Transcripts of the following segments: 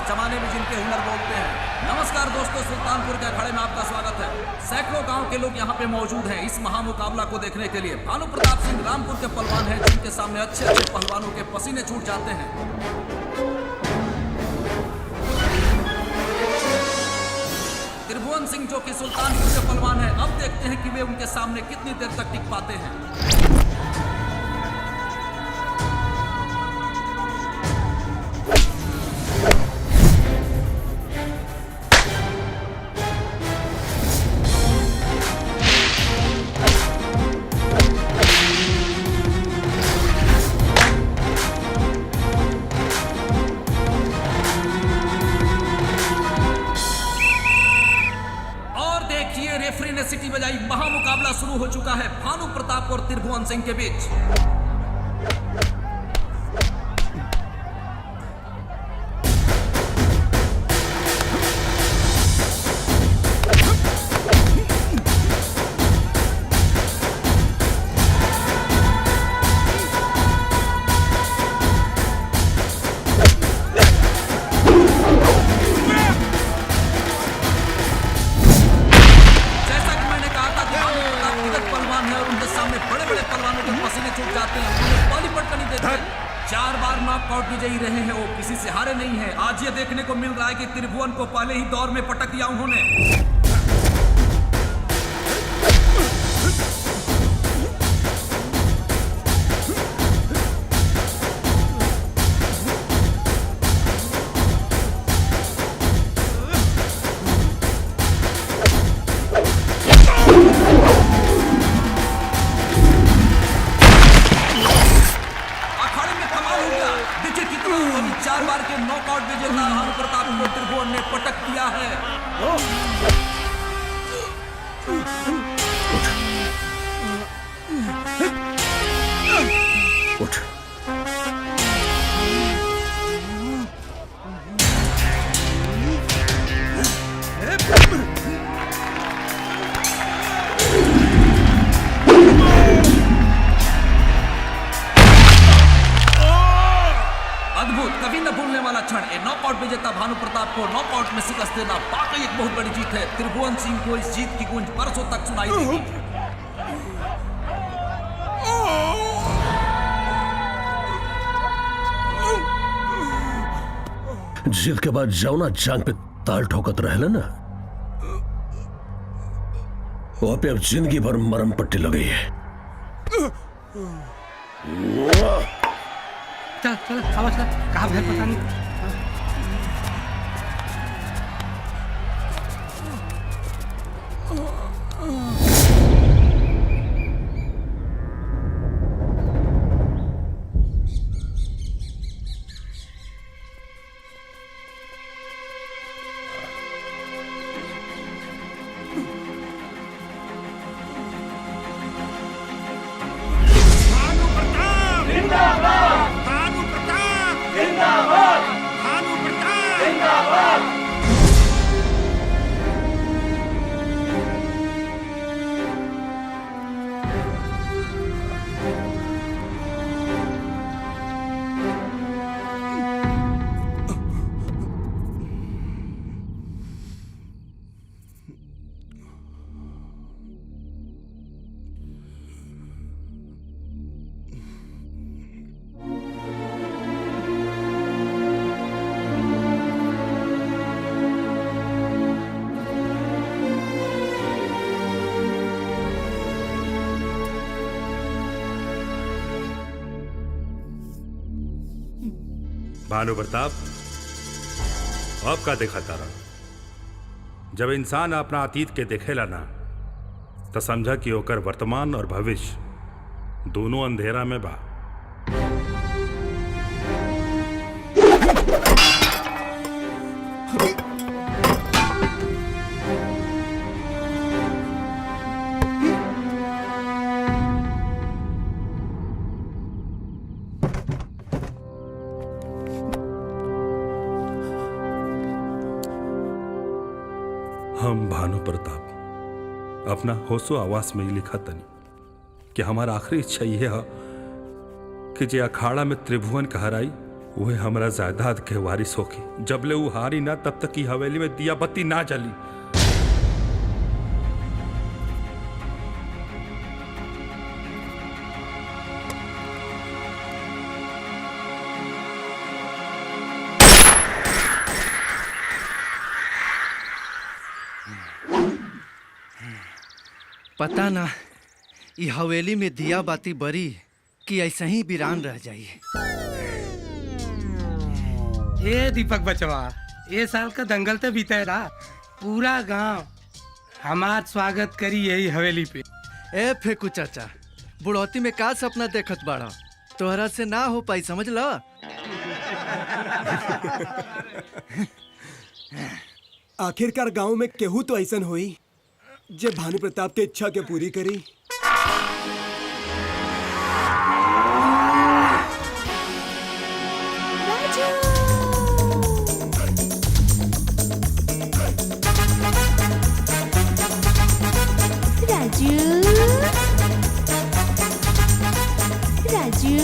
जमाने में जिनके हुनर बोलते हैं। नमस्कार दोस्तों, सुल्तानपुर के अखाड़े में आपका स्वागत है। सैकड़ों गांव के लोग यहाँ पे मौजूद हैं इस महामुकाबला को देखने के लिए। भानु प्रताप सिंह रामपुर के पहलवान हैं, जिनके सामने अच्छे अच्छे पहलवानों के पसीने छूट जाते हैं। त्रिभुवन सिंह जो कि सुल्तानपुर के पहलवान हैं, अब देखते हैं कि वे उनके सामने कितनी देर तक टिक पाते हैं। रेफरी ने सीटी बजाई, महामुकाबला शुरू हो चुका है भानु प्रताप और त्रिभुवन सिंह के बीच। चार बार नॉकआउट विजयी रहे हैं वो, किसी से हारे नहीं है। आज ये देखने को मिल रहा है कि त्रिभुवन को पहले ही दौर में पटक दिया उन्होंने। चार बार के नॉकआउट विजेता भानु प्रताप को त्रिभुवन ने पटक दिया है। उठ। अद्भुत, कभी न भूलने वाला क्षण। नॉकआउट विजेता भानु प्रताप को नॉकआउट में शिकस्त देना वाकई एक बहुत बड़ी जीत है। त्रिभुवन सिंह को इस जीत की गूंज बरसों तक सुनाई देगी। जीत के बाद जौना जांग पे ताल ठोकत रहला ना, वो पे अब जिंदगी भर मरम पट्टी लगी है। चल चल चल चल, कहाँ भैर पता नहीं। भानु प्रताप, अब का देखा तारा? जब इंसान अपना अतीत के देखेला ना, तो समझा कि ओकर वर्तमान और भविष्य दोनों अंधेरा में बा। हम भानु प्रताप अपना होशो आवास में ही लिखा तनी कि हमारा आखिरी इच्छा यह है कि जे अखाड़ा में त्रिभुवन का हराई वह हमारा जायदाद के वारिस होगी। जब ले वो हारी ना तब तक की हवेली में दिया बत्ती ना जली। पता ना ये हवेली में दिया बाती बरी कि ऐसे ही वीरान रह जाइए। ये दीपक बचवा, ये साल का दंगल तो बीते रहा। पूरा गांव हमार स्वागत करी यही हवेली पे। ए फेकू चाचा, बुढ़ौती में का सपना देखत बाड़ा? तोहरा से ना हो पाई, समझ लो। आखिरकार गांव में केहू तो ऐसन होई जे भानु प्रताप के इच्छा के पूरी करी। राजू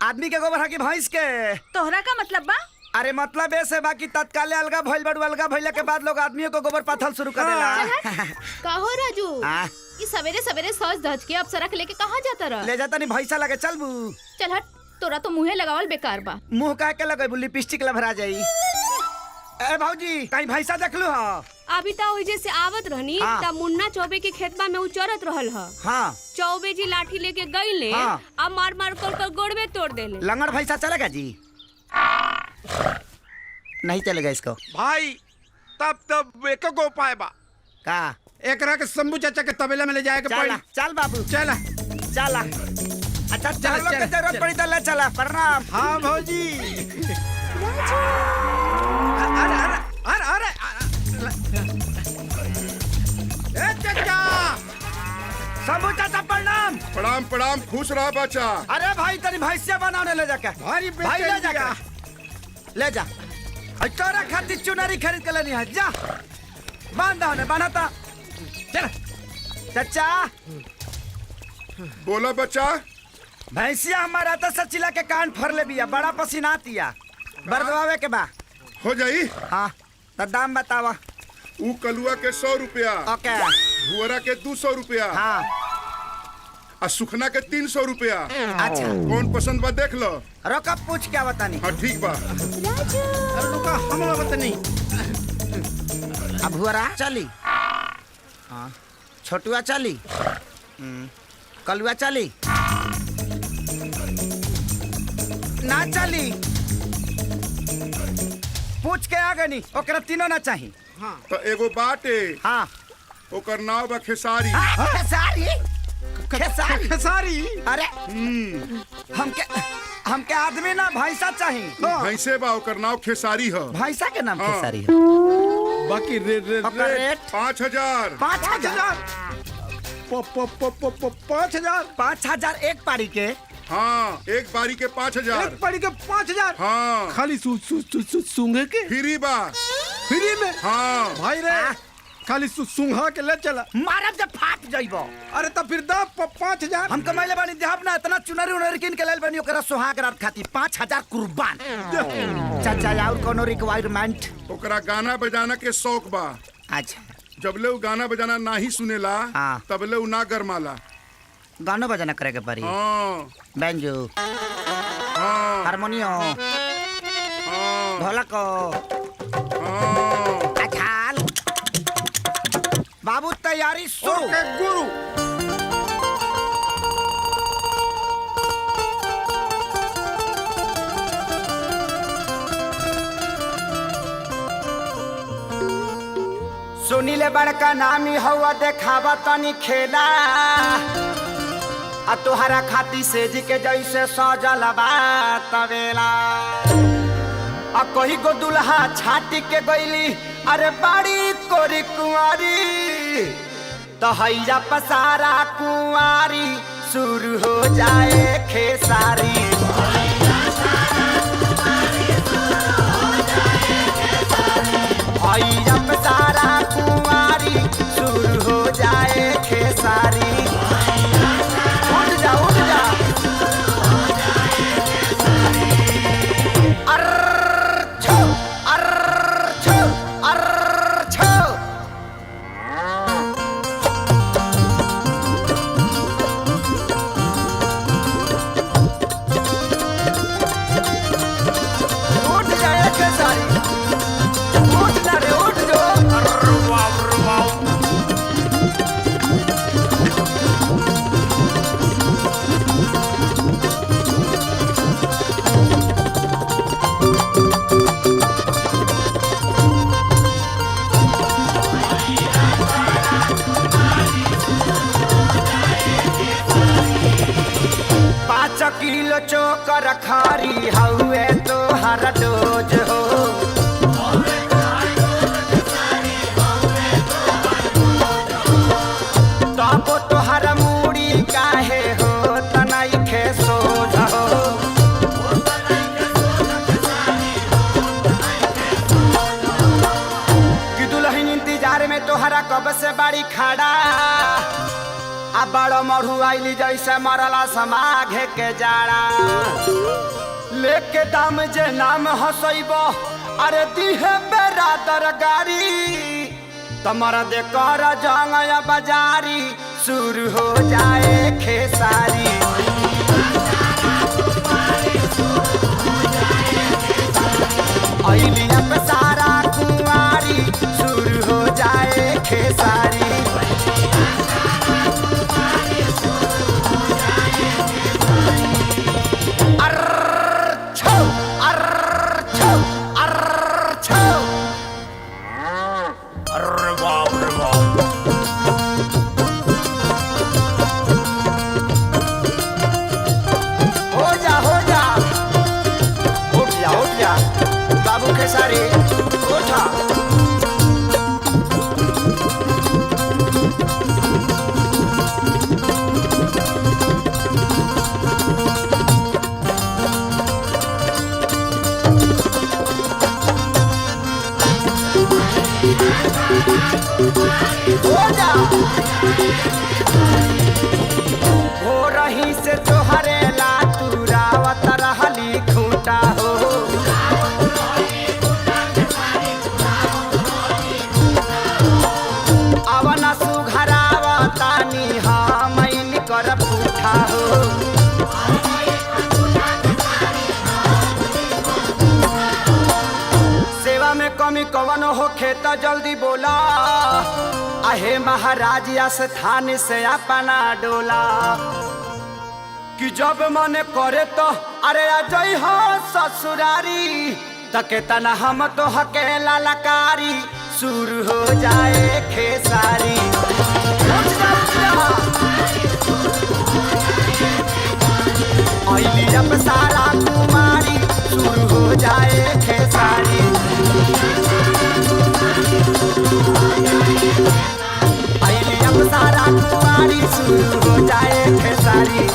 आदमी के गोबर हाकी भैंस के। तोहरा का मतलब बा? अरे मतलब ऐसे बाकी तत्काल अलगा भइल बड़ू, अलगा भइला के बाद लोग आदमियों को गोबर पाथल शुरू कर देला। कहो राजू, ये सवेरे सवेरे सज धज के अप्सरा के लेके कहाँ जाता रहा? ले जाता नहीं भैंसा लगे। चल बू चल हट, तोरा तो मुँहे लगावल बेकार बा। मुँह का के लगे लिपस्टिक लभरा जाई। ए भौजी कहीं भैंसा देख लू? हाँ अभी तो वही जैसे आवत रहनी तब मुन्ना चौबे के खेतबा में उचरत रहल ह। हाँ चौबे जी लाठी लेके गईले, अब मार मार कर गोड़वे तोड़ देले। लंगड़ भैंसा चलेगा जी? नहीं चलेगा इसको भाई। तब एक को उपाय बा का? एकरा के शंभू चाचा के तबेला में ले जाए के पड़ी। चल बाबू चला चला। अच्छा चल लोग के जरूरत पड़ी तो ले चला। प्रणाम। हाँ भौजी। अरे ए चाचा। शंभू चाचा प्रणाम। प्रणाम प्रणाम, खुश रहा बच्चा। अरे भाई तेरी भैंसिया बनाने ले जाके। भाई ले जा ले जा। तोरा खातिर चुनरी खरीद के लेनी है। जा बांधा ने बांधा। चल चाचा। बोला बच्चा। भैंसिया हमारा तो सचिला के कान फर ले बिया, बड़ा पसीना आतिया। बर्दवावे के बा हो जाई। हाँ तो दाम बतावा। ऊ कलुआ के 100 रुपया, ओके। भुअरा के 200 रुपया, हाँ। और सुखना के 300 रुपया। अच्छा कौन पसंद बा देख लो। रोका पूछ क्या बतानी। हाँ ठीक बा। अरे रुका हम बतानी। अब भुअरा चली। हाँ छोटुआ चली। कलुआ चली ना चली। पूछ के आ गनी ओकरा तीनों ना चाहिए। तो एगो बाटे। हाँ ओकर नाव बा खेसारी। खेसारी खेसारी खेसारी। अरे हमके आदमी ना भैंसा चाहिए। भैंसे बा, ओकर नाव खेसारी है। भैंसा के नाम खेसारी है। बाकी रेट 5000। 5000 5000 एक पारी के। हाँ एक बारी के 5000। एक पारी के 5000। हाँ खाली सूंघे के फ्री बा। फ्री में? हाँ भाई रे खाली सूंघा के ले चला। मारब जब फाट जाइबो। अरे तब फिर दा 5000। हम कमाइले बानी देहब ना इतना चुनरी उनरी किन के लेल बनी ओकरा सुहाग रात खाती 5000 कुर्बान। चाचा और कोनो रिक्वायरमेंट? ओकरा गाना बजाना के शौक बा। अच्छा जब ले उ गाना बजाना नाही सुनेला तब ले उ ना गरमाला। गाना बजाना करे के पड़ी। हाँ बैंजो, हाँ हारमोनियम, हाँ ढोलक, हाँ। अछाल। बाबू तैयारी शुरू। गुरु सुनीले बड़का नामी हवा देखावा तनी खेला। आ तोहरा खाती सेज के जैसे सजल बा तवेला। आ कही गो दुल्हा छाटी के गईली, अरे बाड़ी कोरी कुंवारी। तो हैया पसारा कुंवारी शुरू हो जाए खेसारी। आई अब सारा कुंवारी शुरू हो जाए खेसारी। उठ जा उठ जा। अर्र छो अर्र छो। उठ जाए खेसारी, उठ जा रे उठ जो। पाँच किलो चोकर खारी हउए तो हर डोज हो। तबो तोहर मूड़ी काहे हो तनाई खे सोझ हो। कि दुल्हन इंतजार में तोहरा कब से बाड़ी खड़ा। आ बड़ो मरु आइली जैसे मरला समाघे के जाड़ा। लेके दाम जे नाम हसैबो अरे दिहे बेरादर गाड़ी। तमरा दे कर जंगया बाजारी शुरू हो जाए खेसारी। आइली अब सारा कुंवारी शुरू हो जाए खेसारी। बाबू खेसारी उठा। हो जा। हो रही से तोहरे ला तू रावत रहली खूंटा हो। अवना सुघरावा तानी हमैन कर पूठा हो। सेवा में कमी कवन हो खेता जल्दी बोला। आहे महाराज स्थान से अपना डोला। कि जब मन करे तो अरे अजय हो ससुरारी। तके तना हम तो हकेला लकारी शुरू हो जाए खेसारी। आइली अब सारा कुमारी शुरू हो जाए खेसारी। आइली अब सारा कुमारी शुरू हो जाए खेसारी।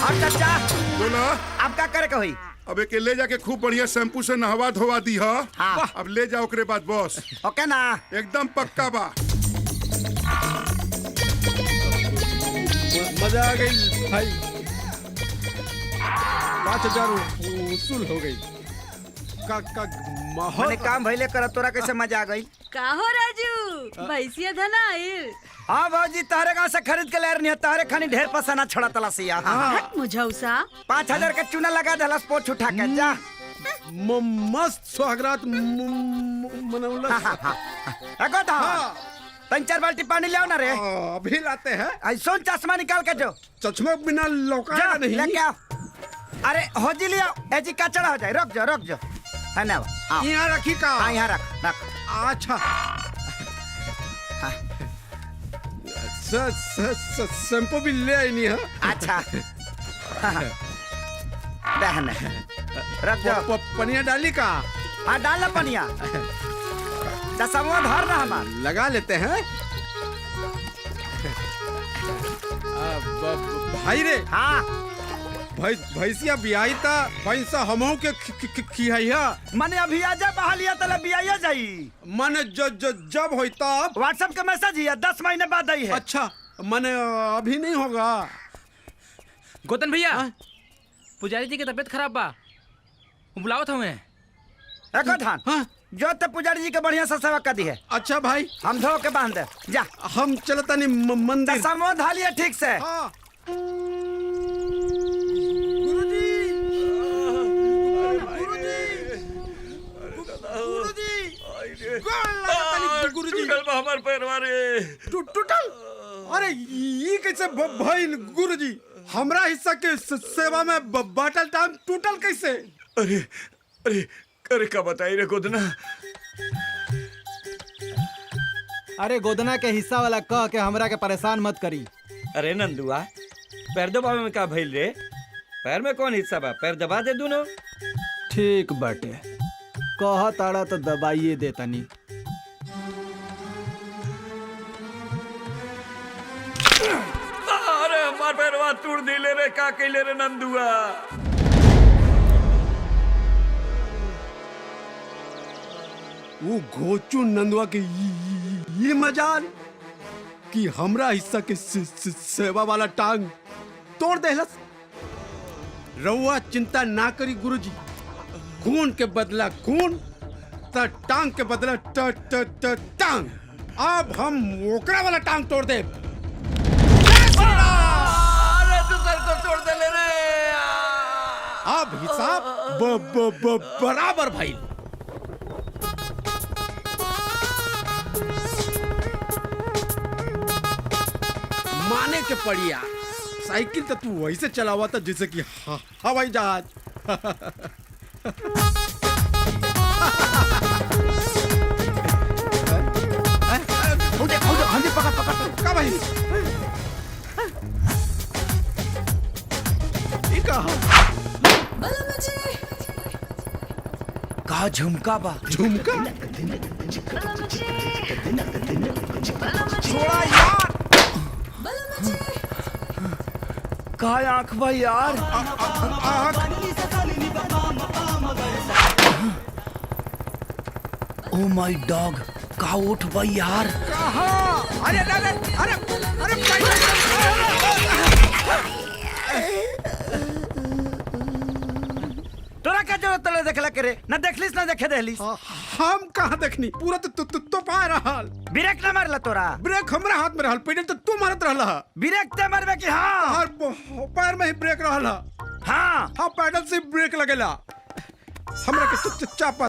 और चाचा बोला अब क्या करे कही। अब एक ले जाके खूब बढ़िया शैम्पू से नहवा धोवा दी हा। हाँ। अब ले जाओ ओकरे बाद बस। ओके ना एकदम पक्का बा। मजा आ गई भाई। 5000 वसूल हो गई। का माहौल मैंने काम भइले कर तोरा कैसे मजा आ गई। का हो राजू भैंसिया धना आइल। हाँ भौजी तारे गाँव से खरीद के ले रही तारे खानी ढेर पसना छोड़ा तलासिया। हट मुझौसा 5000 का चूना लगा दे पोछ उठा के जा। मस्त सुहागरात मनौला। एको था तीन चार बाल्टी पानी ले आओ ना रे। अभी लाते हैं। ऐसा चश्मा निकाल के जो चश्मा बिना लौका नहीं। लेके आओ। अरे हो जी लिया एजी कचड़ा हो जाए। रुक जो है ना। यहाँ रखी का। हाँ यहाँ रख। अच्छा शैम्पू भी ले आई नहीं है। अच्छा दहन रख जाओ। पनिया डाली का? हाँ डाल ना पनिया। दसमो धर ना हमार लगा लेते हैं। भाई रे, हाँ भैंसिया बियाई था, भैंसा हमहू के खिया। मने अभी आजा बहालिया तले बियाया जाई। मन जब होई तब। व्हाट्सएप के मैसेज ही 10 महीने बाद आई है। अच्छा मन अभी नहीं होगा। गोतन भैया, पुजारी जी की तबीयत खराब बा, बुलावत हूँ मैं। एको धान हाँ? जो ते पुजारी जी के बढ़िया से सेवा कर दी है। अच्छा भाई, हम धो के बांध दे जा। हम चलता नहीं मंदिर। दसमो धालिया ठीक से। हाँ। टूटल। अरे ये कैसे भाई गुरुजी, हमरा हिस्सा के सेवा में बाटल टाइम टूटल कैसे? अरे अरे अरे का बताई रे गोदना। अरे गोदना के हिस्सा वाला कह के हमरा के परेशान मत करी। अरे नंदुआ, पैर दबावे में का भइल रे? पैर में कौन हिस्सा बा? पैर दबा दे दोनों। ठीक बाटे, कह ताड़ा तो दबाइए दे तनी। अरे हमार पैरवा तोड़ दिले रे, का कइले रे नंदुआ? वो घोचू नंदुआ के ये मजाल कि हमरा हिस्सा के सेवा वाला टांग तोड़ देहलस। रउआ चिंता ना करी गुरुजी, खून के बदला खून, त टांग के बदला टांग। अब हम ओकरा वाला टांग तोड़ दे। अरे तू सर को तोड़ देले रे। अब हिसाब बराबर भाई। माने के पड़िया, साइकिल तो तू वैसे चलावा था जैसे कि हवाई जहाज। पकड़ का भाई? का झुमका बा? झुमका? छोड़ा यार। का आँख बा यार? ओ माय डॉग, का उठ बा यार? अरे अरे अरे अरे तोरा क्या जरूरत तले देखला करे? ना देखलिस ना देखे देहलिस। हम कहाँ देखनी, पूरा तो पाए रहल। ब्रेक ना मारला तोरा? ब्रेक हमरा हाथ में रहल, पेडल तो तू मारत रहला। ब्रेक ते मारबे कि हाँ? हर पैर में ही ब्रेक रहल। हाँ हाँ पैडल से ब्रेक लगेला। हमरा के चापा